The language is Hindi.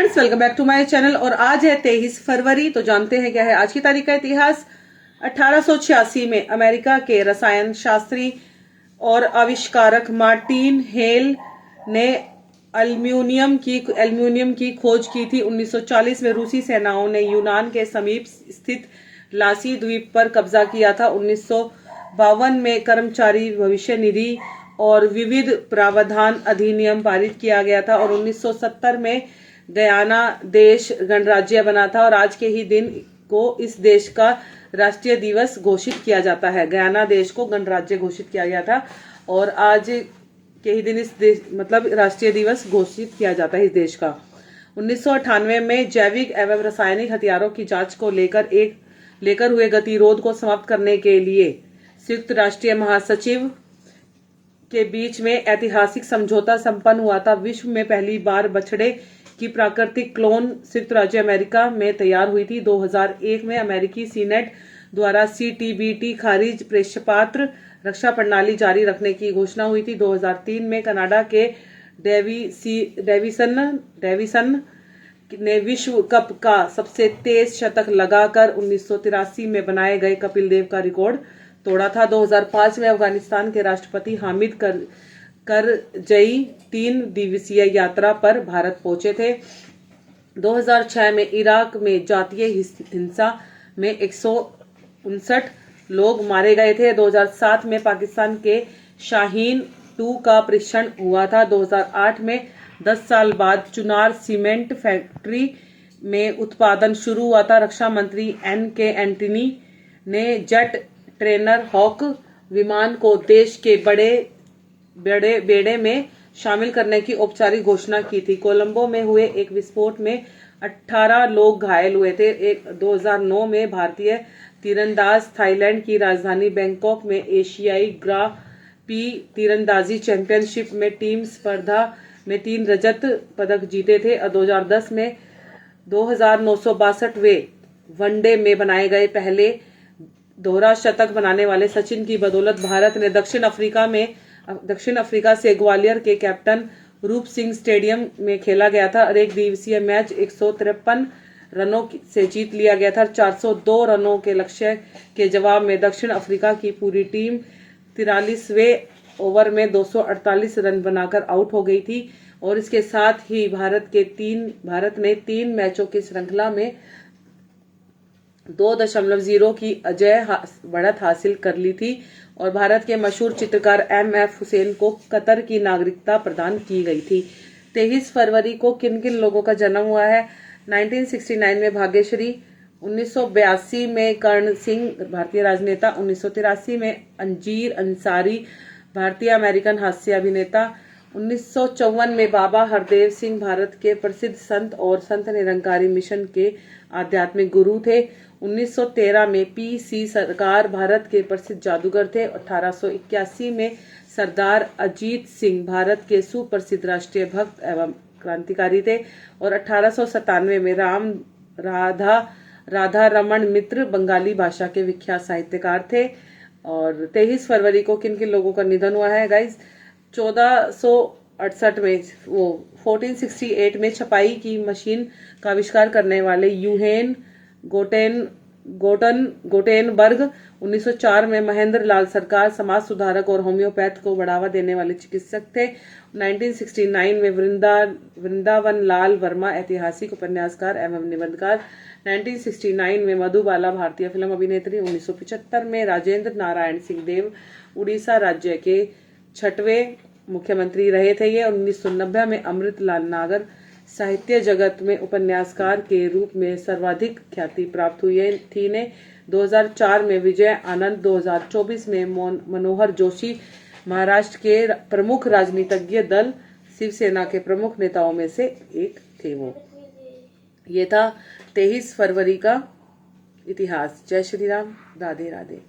Friends, welcome back to my channel. और आज है 23 फरवरी। तो जानते हैं क्या है आज की तारीख का इतिहास। 1886 में अमेरिका के रसायन शास्त्री और आविष्कारक मार्टिन हेल ने एल्यूमिनियम की खोज की थी। 1940 में रूसी सेनाओं ने यूनान के समीप स्थित लासी द्वीप पर कब्जा किया था। 1952 में कर्मचारी भविष्य निधि और विविध प्रावधान अधिनियम पारित किया गया था और 1970 में गयाना देश गणराज्य बना था और आज के ही दिन को इस देश का राष्ट्रीय दिवस घोषित किया जाता है। गयाना देश को गणराज्य घोषित किया गया था और आज के ही दिन इस देश राष्ट्रीय दिवस घोषित किया जाता है इस देश का। 1998 में जैविक एवं रासायनिक हथियारों की जांच को लेकर हुए गतिरोध को समाप्त करने के लिए संयुक्त राष्ट्रीय महासचिव के बीच में ऐतिहासिक समझौता संपन्न हुआ था। विश्व में पहली बार बछड़े की प्राकृतिक क्लोन संयुक्त राज्य अमेरिका में तैयार हुई थी। 2001 में अमेरिकी सीनेट द्वारा CTBT खारिज प्रेक्षपात्र रक्षा प्रणाली जारी रखने की घोषणा हुई थी। 2003 में कनाडा के डेविसन ने विश्व कप का सबसे तेज शतक लगाकर 1983 में बनाए गए कपिल देव का रिकॉर्ड तोड़ा था। 2005 में अफगानिस्तान के राष्ट्रपति हामिद करजई 3 दिवसीय यात्रा पर भारत पहुंचे थे। 2006 में इराक में जातीय हिंसा में 159 लोग मारे गए थे। 2007 में पाकिस्तान के शाहीन 2 का परीक्षण हुआ था। 2008 में 10 साल बाद चुनार सीमेंट फैक्ट्री में उत्पादन शुरू हुआ था। रक्षा मंत्री NK एंटनी ने जेट ट्रेनर हॉक विमान को देश के बड़े बेड़े में शामिल करने की औपचारिक घोषणा की थी। कोलंबो में हुए एक विस्फोट में 18 लोग घायल हुए थे। 2009 में भारतीय तीरंदाज थाईलैंड की राजधानी बैंकॉक में एशियाई ग्रां प्री तीरंदाजी चैंपियनशिप में टीम स्पर्धा में 3 रजत पदक जीते थे। 2010 में 2962वें वनडे में बनाए गए पहले दोहरा शतक बनाने वाले सचिन की बदौलत भारत ने दक्षिण अफ्रीका से ग्वालियर के कैप्टन रूप सिंह स्टेडियम में खेला गया था और एक दिवसीय मैच 153 रनों से जीत लिया गया था। 402 रनों के लक्ष्य के जवाब में दक्षिण अफ्रीका की पूरी टीम 43वें ओवर में 248 रन बनाकर आउट हो गई थी और इसके साथ ही भारत ने 3 मैचों की श्रृंखला में 2.0 की अजय बढ़त हासिल कर ली थी और भारत के मशहूर चित्रकार MF हुसैन को कतर की नागरिकता प्रदान की गई थी। 23 फरवरी को किन किन लोगों का जन्म हुआ है। 1969 में भाग्यश्री, 1982 में कर्ण सिंह भारतीय राजनेता, 1983 में अंजीर अंसारी भारतीय अमेरिकन हास्य अभिनेता, 1954 में बाबा हरदेव सिंह भारत के प्रसिद्ध संत और संत निरंकारी मिशन के आध्यात्मिक गुरु थे। 1913 में PC सरकार भारत के प्रसिद्ध जादूगर थे। 1881 में सरदार अजीत सिंह भारत के सुप्रसिद्ध राष्ट्रीय भक्त एवं क्रांतिकारी थे और 1897 में राधा रमन मित्र बंगाली भाषा के विख्यात साहित्यकार थे। और 23 फरवरी को किन किन लोगों का निधन हुआ है गाइज। 1468 में 1468 में छपाई की मशीन का आविष्कार करने वाले यूहेन गोटेनबर्ग। 1904 में महेंद्र लाल सरकार समाज सुधारक और होम्योपैथ को बढ़ावा देने वाले चिकित्सक थे। 1969 में वृंदावन लाल वर्मा ऐतिहासिक उपन्यासकार एवं निबंधकार। 1969 में मधुबाला भारतीय फिल्म अभिनेत्री। 1975 में राजेंद्र नारायण सिंह देव उड़ीसा राज्य के 6वें मुख्यमंत्री रहे थे ये। 1990 में अमृतलाल नागर साहित्य जगत में उपन्यासकार के रूप में सर्वाधिक ख्याति प्राप्त हुई थी ने। 2004 में विजय आनंद, 2024 में मनोहर जोशी महाराष्ट्र के प्रमुख राजनीतिज्ञ दल शिवसेना के प्रमुख नेताओं में से एक थे वो। ये था 23 फरवरी का इतिहास। जय श्री राम, राधे राधे।